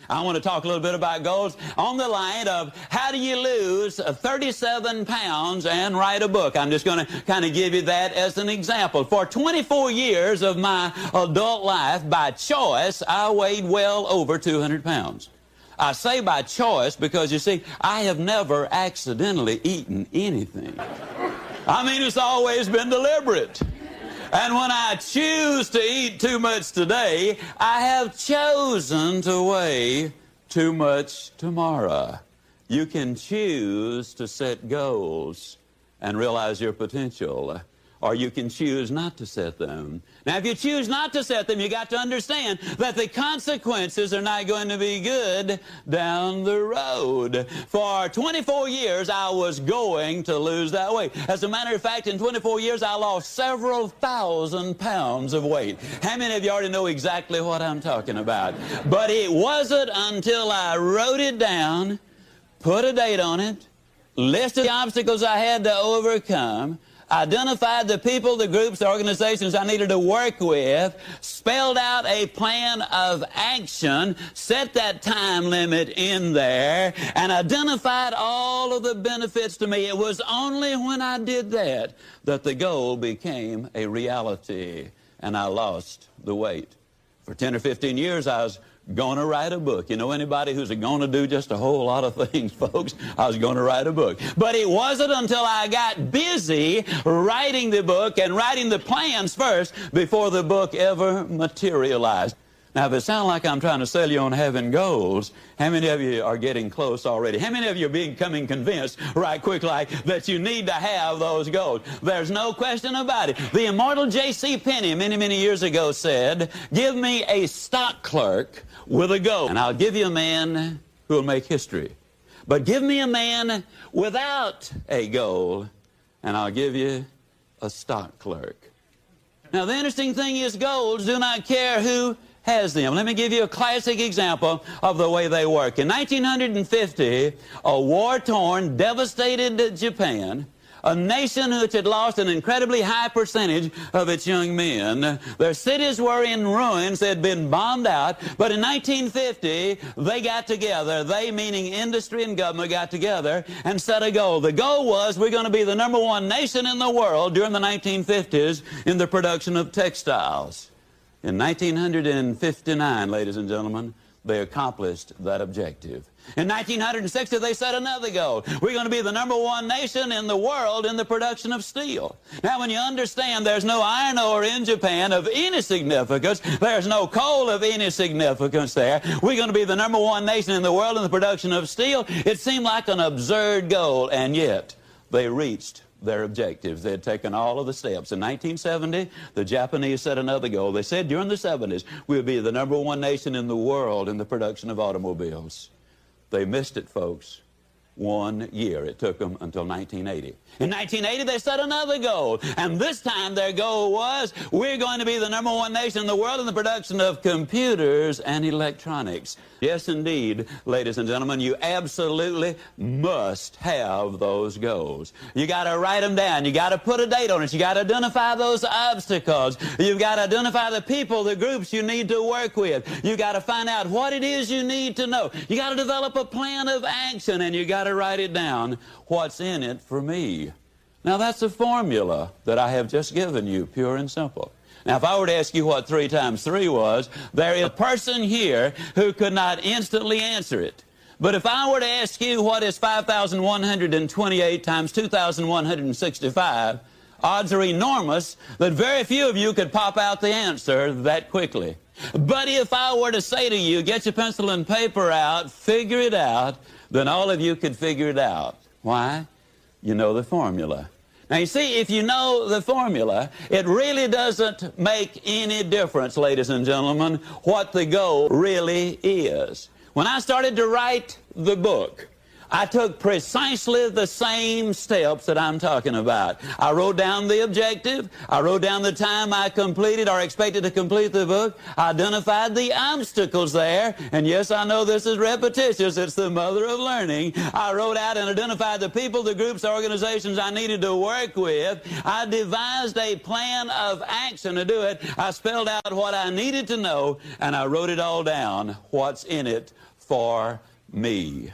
I want to talk a little bit about goals on the line of how do you lose 37 pounds and write a book. I'm just going to kind of give you that as an example. For 24 years of my adult life, by choice, I weighed well over 200 pounds. I say by choice because, you see, I have never accidentally eaten anything. I mean, it's always been deliberate. And when I choose to eat too much today, I have chosen to weigh too much tomorrow. You can choose to set goals and realize your potential, or you can choose not to set them. Now, if you choose not to set them, you got to understand that the consequences are not going to be good down the road. For 24 years, I was going to lose that weight. As a matter of fact, in 24 years, I lost several thousand pounds of weight. How many of you already know exactly what I'm talking about? But it wasn't until I wrote it down, put a date on it, listed the obstacles I had to overcome, identified the people, the groups, the organizations I needed to work with, spelled out a plan of action, set that time limit in there, and identified all of the benefits to me. It was only when I did that that the goal became a reality, and I lost the weight. For 10 or 15 years, I was going to write a book. You know anybody who's going to do just a whole lot of things, folks? I was going to write a book. But it wasn't until I got busy writing the book and writing the plans first before the book ever materialized. Now, if it sounds like I'm trying to sell you on having goals, how many of you are getting close already? How many of you are becoming convinced right quick like that you need to have those goals? There's no question about it. The immortal J.C. Penney many, many years ago said, "Give me a stock clerk with a goal, and I'll give you a man who will make history. But give me a man without a goal, and I'll give you a stock clerk." Now, the interesting thing is goals do not care who has them. Let me give you a classic example of the way they work. In 1950, a war-torn, devastated Japan, a nation which had lost an incredibly high percentage of its young men. Their cities were in ruins. They had been bombed out. But in 1950, they got together. They, meaning industry and government, got together and set a goal. The goal was we're going to be the #1 nation in the world during the 1950s in the production of textiles. In 1959, ladies and gentlemen, they accomplished that objective. In 1960, they set another goal. We're going to be the #1 nation in the world in the production of steel. Now, when you understand there's no iron ore in Japan of any significance, there's no coal of any significance there, we're going to be the #1 nation in the world in the production of steel, it seemed like an absurd goal, and yet they reached their objectives. They had taken all of the steps. In 1970, the Japanese set another goal. They said during the 70s, we'll be the #1 nation in the world in the production of automobiles. They missed it, folks. 1 year. It took them until 1980. In 1980, they set another goal. And this time their goal was, we're going to be the #1 nation in the world in the production of computers and electronics. Yes, indeed, ladies and gentlemen, you absolutely must have those goals. You got to write them down. You got to put a date on it. You got to identify those obstacles. You've got to identify the people, the groups you need to work with. You got to find out what it is you need to know. You got to develop a plan of action, and you got to write it down. What's in it for me? Now, that's a formula that I have just given you, pure and simple. Now, if I were to ask you what 3 times 3 was, there is a person here who could not instantly answer it. But if I were to ask you what is 5,128 times 2,165, odds are enormous that very few of you could pop out the answer that quickly. But if I were to say to you, get your pencil and paper out, figure it out, then all of you could figure it out. Why? You know the formula. Now, you see, if you know the formula, it really doesn't make any difference, ladies and gentlemen, what the goal really is. When I started to write the book, I took precisely the same steps that I'm talking about. I wrote down the objective. I wrote down the time I completed or expected to complete the book. I identified the obstacles there. And yes, I know this is repetitious. It's the mother of learning. I wrote out and identified the people, the groups, the organizations I needed to work with. I devised a plan of action to do it. I spelled out what I needed to know, and I wrote it all down, what's in it for me.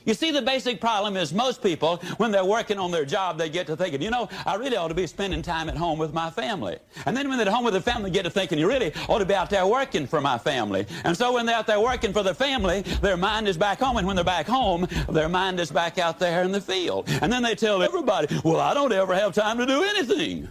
You see, the basic problem is most people, when they're working on their job, they get to thinking, you know, I really ought to be spending time at home with my family. And then when they're at home with the family, they get to thinking, you really ought to be out there working for my family. And so when they're out there working for the family, their mind is back home. And when they're back home, their mind is back out there in the field. And then they tell everybody, well, I don't ever have time to do anything.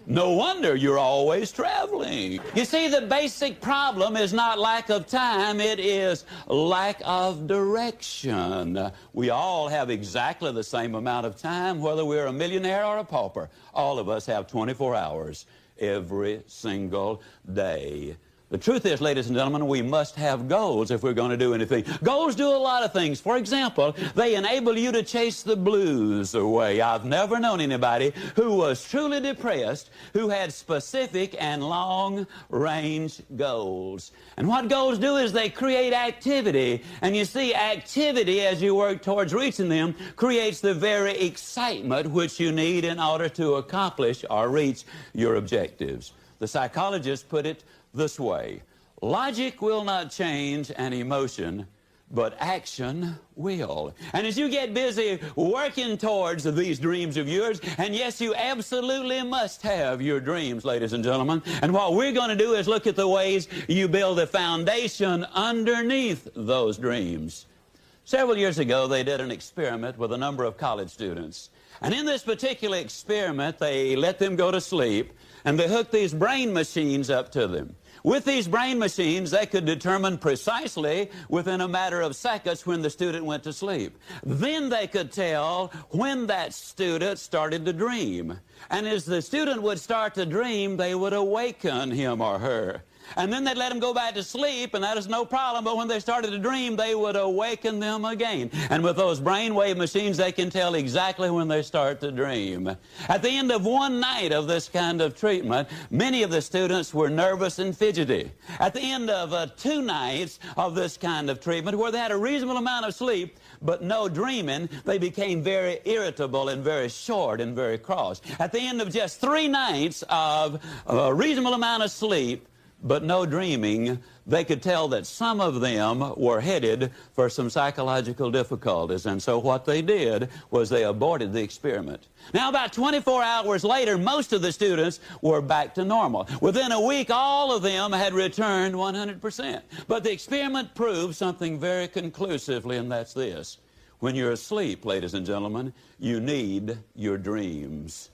No wonder you're always traveling. You see, the basic problem is not lack of time, it is lack of direction. We all have exactly the same amount of time, whether we're a millionaire or a pauper. All of us have 24 hours every single day. The truth is, ladies and gentlemen, we must have goals if we're going to do anything. Goals do a lot of things. For example, they enable you to chase the blues away. I've never known anybody who was truly depressed who had specific and long-range goals. And what goals do is they create activity. And you see, activity, as you work towards reaching them, creates the very excitement which you need in order to accomplish or reach your objectives. The psychologists put it this way: logic will not change an emotion, but action will. And as you get busy working towards these dreams of yours, and yes, you absolutely must have your dreams, ladies and gentlemen, and what we're going to do is look at the ways you build a foundation underneath those dreams. Several years ago, they did an experiment with a number of college students. And in this particular experiment, they let them go to sleep, and they hooked these brain machines up to them. With these brain machines, they could determine precisely within a matter of seconds when the student went to sleep. Then they could tell when that student started to dream. And as the student would start to dream, they would awaken him or her. And then they'd let them go back to sleep, and that is no problem. But when they started to dream, they would awaken them again. And with those brainwave machines, they can tell exactly when they start to dream. At the end of one night of this kind of treatment, many of the students were nervous and fidgety. At the end of 2 nights of this kind of treatment, where they had a reasonable amount of sleep, but no dreaming, they became very irritable and very short and very cross. At the end of just 3 nights of a reasonable amount of sleep, but no dreaming, they could tell that some of them were headed for some psychological difficulties. And so what they did was they aborted the experiment. Now, about 24 hours later, most of the students were back to normal. Within a week, all of them had returned 100%. But the experiment proved something very conclusively, and that's this: when you're asleep, ladies and gentlemen, you need your dreams.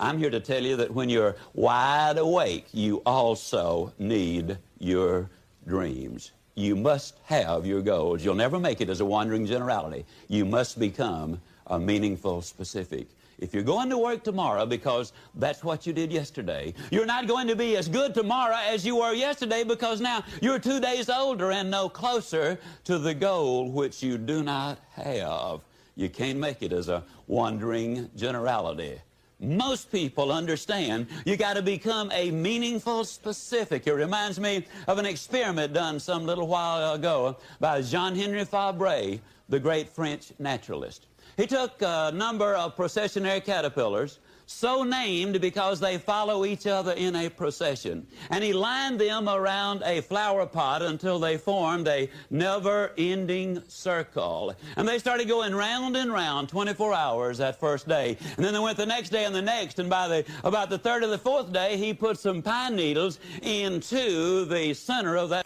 I'm here to tell you that when you're wide awake, you also need your dreams. You must have your goals. You'll never make it as a wandering generality. You must become a meaningful specific. If you're going to work tomorrow because that's what you did yesterday, you're not going to be as good tomorrow as you were yesterday, because now you're 2 days older and no closer to the goal which you do not have. You can't make it as a wandering generality. Most people understand you got to become a meaningful specific. It reminds me of an experiment done some little while ago by Jean-Henri Fabre, the great French naturalist. He took a number of processionary caterpillars, so named because they follow each other in a procession, and he lined them around a flower pot until they formed a never-ending circle. And they started going round and round 24 hours that first day, and then they went the next day and the next, and by about the third or the fourth day, he put some pine needles into the center of that.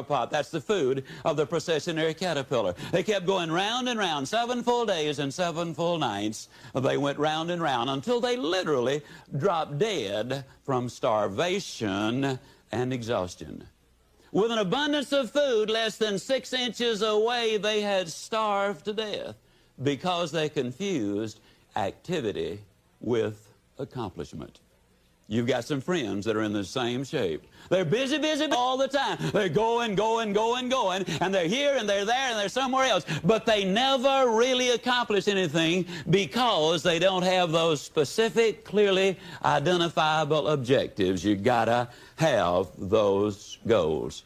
pot. That's the food of the processionary caterpillar. They kept going round and round, 7 full days and 7 full nights. They went round and round until they literally dropped dead from starvation and exhaustion. With an abundance of food less than 6 inches away, they had starved to death because they confused activity with accomplishment. You've got some friends that are in the same shape. They're busy, busy all the time. They're going, and they're here and they're there and they're somewhere else. But they never really accomplish anything because they don't have those specific, clearly identifiable objectives. You gotta have those goals.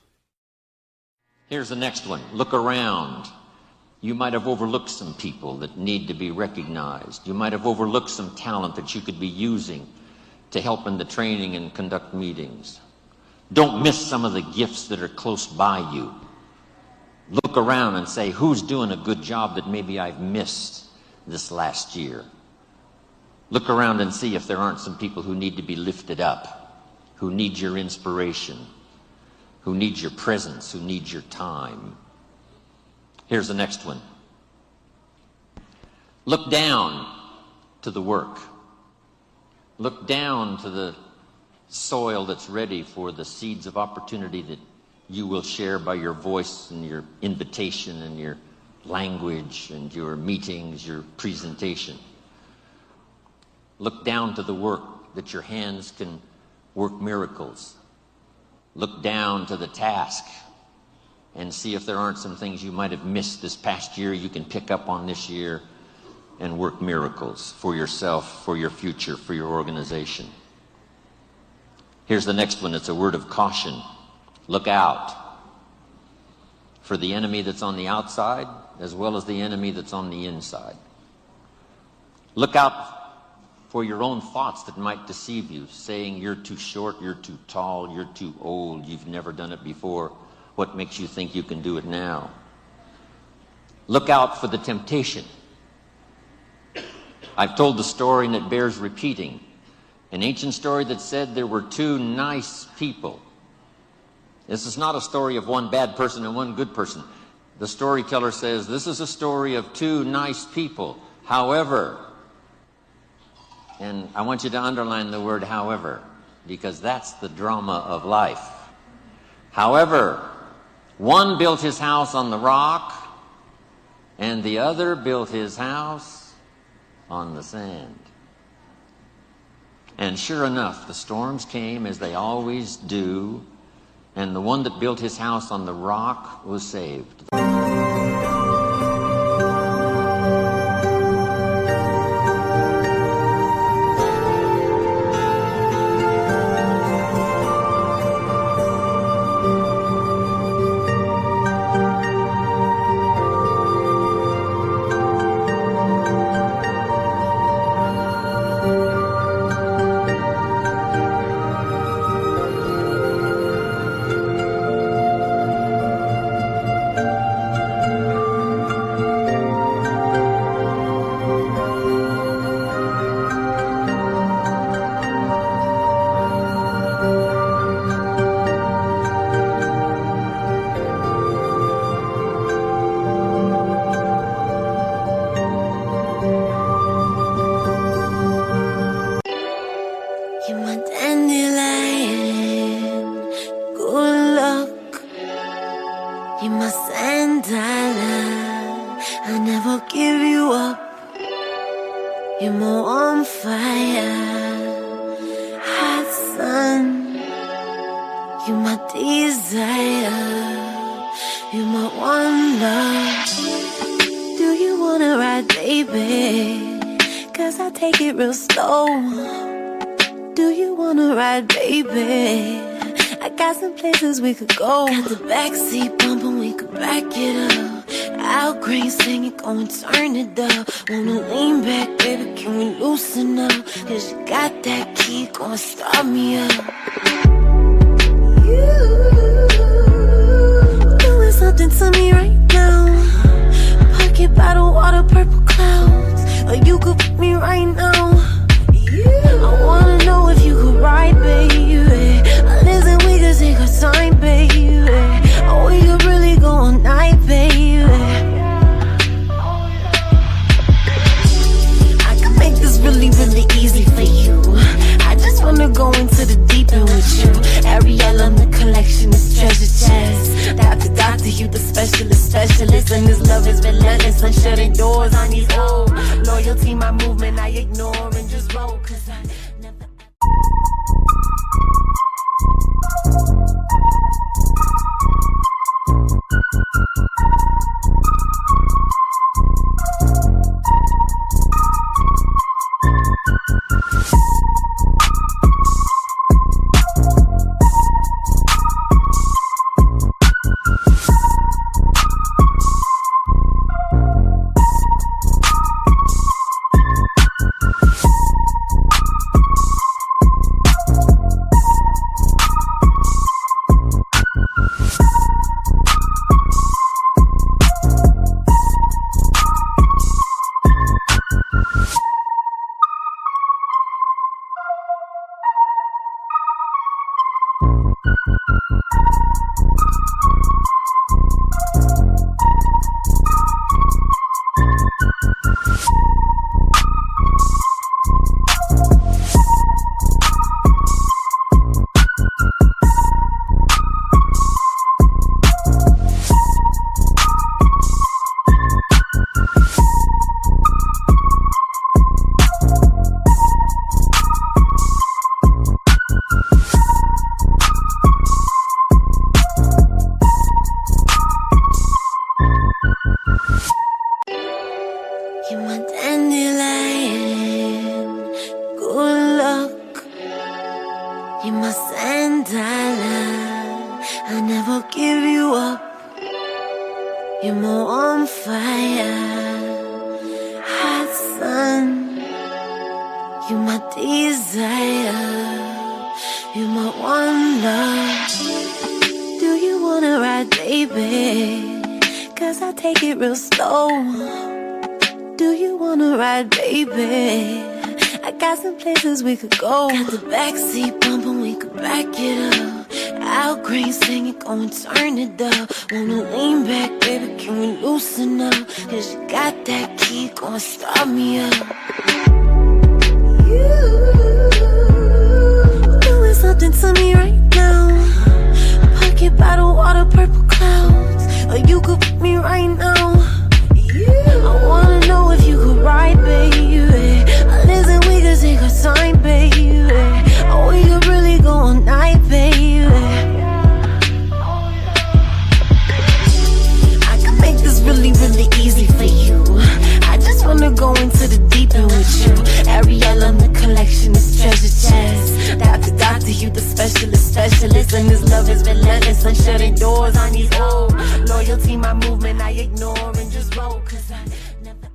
Here's the next one. Look around. You might have overlooked some people that need to be recognized. You might have overlooked some talent that you could be using to help in the training and conduct meetings. Don't miss some of the gifts that are close by you. Look around and say, who's doing a good job that maybe I've missed this last year? Look around and see if there aren't some people who need to be lifted up, who need your inspiration, who need your presence, who need your time. Here's the next one. Look down to the work. Look down to the soil that's ready for the seeds of opportunity that you will share by your voice and your invitation and your language and your meetings, your presentation. Look down to the work that your hands can work miracles. Look down to the task and see if there aren't some things you might have missed this past year you can pick up on this year and work miracles for yourself, for your future, for your organization. Here's the next one. It's a word of caution. Look out for the enemy that's on the outside as well as the enemy that's on the inside. Look out for your own thoughts that might deceive you, saying you're too short, you're too tall, you're too old, you've never done it before. What makes you think you can do it now? Look out for the temptation. I've told the story and it bears repeating. An ancient story that said there were 2 nice people. This is not a story of one bad person and one good person. The storyteller says this is a story of 2 nice people. However, and I want you to underline the word however, because that's the drama of life. However, one built his house on the rock, and the other built his house on the sand. And sure enough, the storms came as they always do, and the one that built his house on the rock was saved. We could go. Got the backseat bumping, we could back it up. Al Green singing, go and turn it up. Wanna lean back, baby, can we loosen up? Cause you got that key, go and start me up. You doing something to me right now. Pocket bottle, water, purple clouds. Or you could put me right now. I wanna know if you could ride, baby. Listen, we could take our time, baby. Oh, specialist, and this love is relentless. I'm shutting doors on these old. Loyalty, my movement, I ignore and just roll, 'cause I never. You're my dandelion, good luck. You're my sandala, I'll never give you up. You're my on fire, hot sun. You're my desire, you're my one love. Do you wanna ride, baby? 'Cause I take it real slow. Do you wanna ride, baby? I got some places we could go. Got the backseat bumping, we could back it up. Al Green singing, go and turn it up. Wanna lean back, baby, can we loosen up? 'Cause you got that key, go and start me up. You doing something to me right now. Pocket bottle, water, purple clouds. Or you could put me right now. I wanna know if you could ride, baby. Listen, we could take our time, baby. Or we could really go all night, baby. I can make this really, really easy for you. I just wanna go into the deep end with you. Ariel on the collection is treasure chest. Doctor, you the specialist. And this love is relentless. I'm shutting doors on these old. Loyalty, my movement, I ignore and just roll, 'cause I never.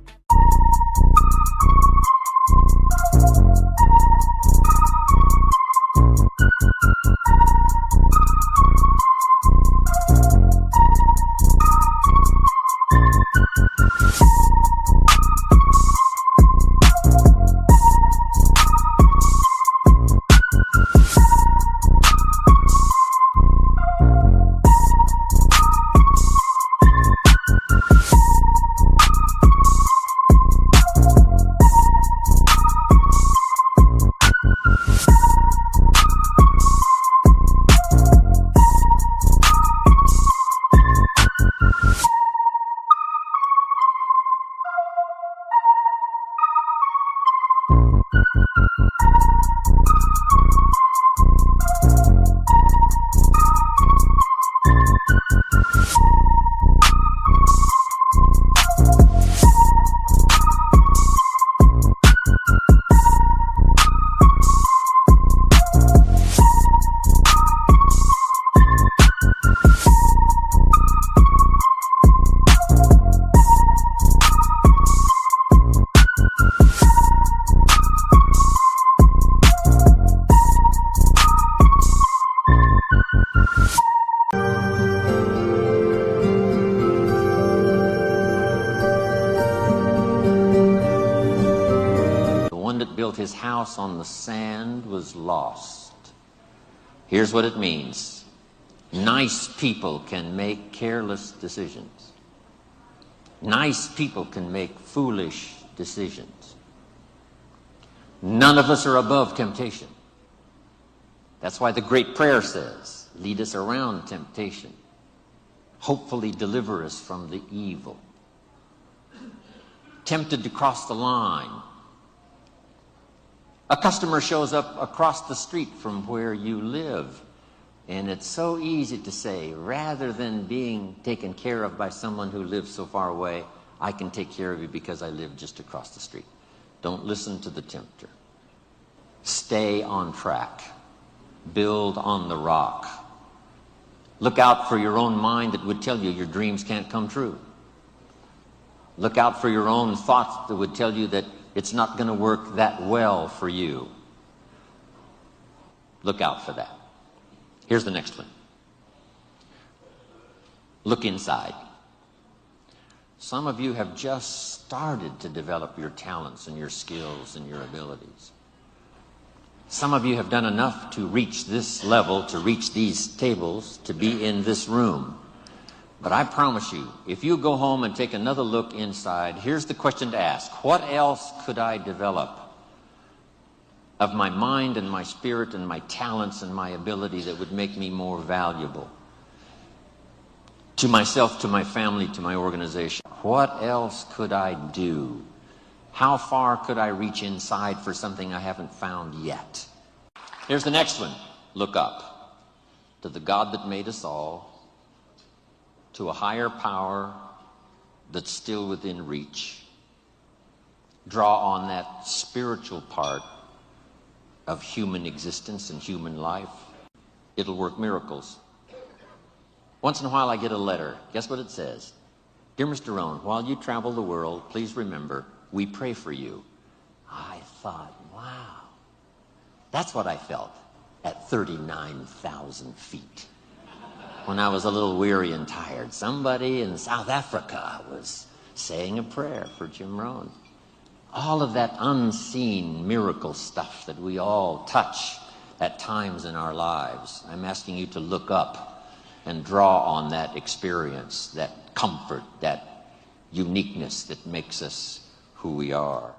built his house on the sand was lost. Here's what it means. Nice people can make careless decisions. Nice people can make foolish decisions. None of us are above temptation. That's why the great prayer says, lead us around temptation. hopefully deliver us from the evil. Tempted to cross the line. A customer shows up across the street from where you live, and it's so easy to say, rather than being taken care of by someone who lives so far away, I can take care of you because I live just across the street. Don't listen to the tempter. Stay on track. Build on the rock. Look out for your own mind that would tell you your dreams can't come true. Look out for your own thoughts that would tell you that it's not going to work that well for you. Look out for that. Here's the next one. Look inside. Some of you have just started to develop your talents and your skills and your abilities. Some of you have done enough to reach this level, to reach these tables, to be in this room. But I promise you, if you go home and take another look inside, here's the question to ask. What else could I develop of my mind and my spirit and my talents and my ability that would make me more valuable to myself, to my family, to my organization? What else could I do? How far could I reach inside for something I haven't found yet? Here's the next one. Look up to the God that made us all, to a higher power that's still within reach. Draw on that spiritual part of human existence and human life. It'll work miracles. Once in a while I get a letter. Guess what it says? Dear Mr. Rohn, while you travel the world, please remember, we pray for you. I thought, wow, that's what I felt at 39,000 feet. When I was a little weary and tired, somebody in South Africa was saying a prayer for Jim Rohn. All of that unseen miracle stuff that we all touch at times in our lives. I'm asking you to look up and draw on that experience, that comfort, that uniqueness that makes us who we are.